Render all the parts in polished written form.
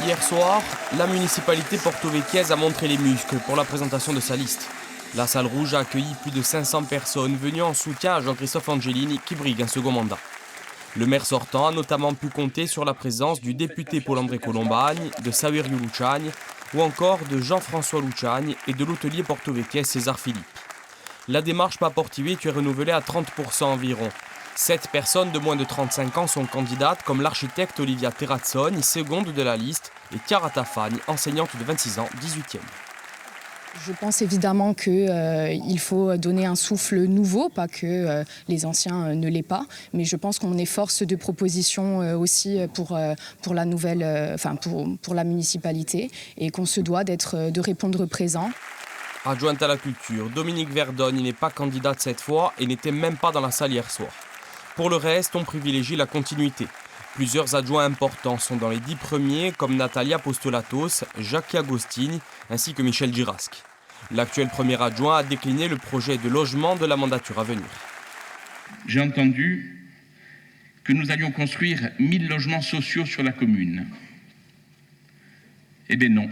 Hier soir, la municipalité porto-vecchiaise a montré les muscles pour la présentation de sa liste. La salle rouge a accueilli plus de 500 personnes venues en soutien à Jean-Christophe Angelini qui brigue un second mandat. Le maire sortant a notamment pu compter sur la présence du député Paul-André Colombagne, de Saverio Luciani ou encore de Jean-François Luciani et de l'hôtelier porto-vecchiais César Philippe. La démarche Paporti est renouvelée à 30% environ. 7 personnes de moins de 35 ans sont candidates, comme l'architecte Olivia Terrazzoni, seconde de la liste, et Chiara Tafani, enseignante de 26 ans, 18e. Je pense évidemment qu'il faut donner un souffle nouveau, pas que les anciens ne l'aient pas, mais je pense qu'on est force de proposition aussi pour la nouvelle, pour la municipalité, et qu'on se doit de répondre présent. Adjointe à la culture, Dominique Verdogne n'est pas candidate cette fois et n'était même pas dans la salle hier soir. Pour le reste, on privilégie la continuité. Plusieurs adjoints importants sont dans les 10 premiers, comme Natalia Postolatos, Jacques Agostini, ainsi que Michel Girasque. L'actuel premier adjoint a décliné le projet de logement de la mandature à venir. J'ai entendu que nous allions construire 1000 logements sociaux sur la commune. Eh bien non,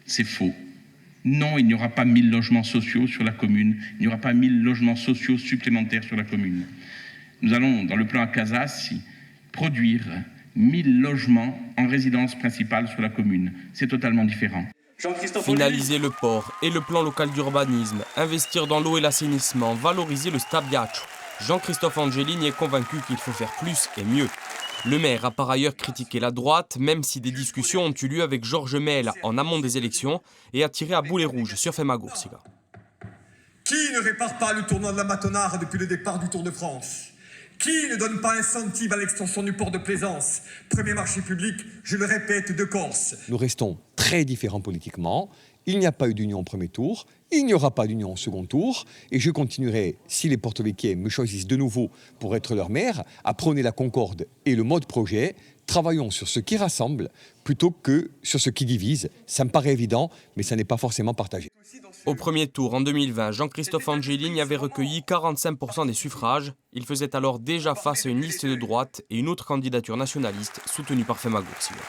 c'est faux. Non, il n'y aura pas 1000 logements sociaux sur la commune. Il n'y aura pas 1000 logements sociaux supplémentaires sur la commune. Nous allons, dans le plan Acasas, produire 1000 logements en résidence principale sur la commune. C'est totalement différent. Finaliser le port et le plan local d'urbanisme, investir dans l'eau et l'assainissement, valoriser le Stabiaccio. Jean-Christophe Angelini est convaincu qu'il faut faire plus et mieux. Le maire a par ailleurs critiqué la droite, même si des discussions ont eu lieu avec Georges Mel en amont des élections, et a tiré à boulet rouge sur Femagursiga. Qui ne répare pas le tournoi de la Matonare depuis le départ du Tour de France? Qui ne donne pas incentive à l'extension du port de Plaisance? Premier marché public, je le répète, de Corse. Nous restons très différents politiquement. Il n'y a pas eu d'union au premier tour, il n'y aura pas d'union au second tour, et je continuerai, si les porto-vecchiais me choisissent de nouveau pour être leur maire, à prôner la concorde et le mode projet. Travaillons sur ce qui rassemble plutôt que sur ce qui divise. Ça me paraît évident, mais ça n'est pas forcément partagé. Au premier tour, en 2020, Jean-Christophe Angelini avait recueilli 45% des suffrages. Il faisait alors déjà face à une liste de droite et une autre candidature nationaliste soutenue par Femagursiga.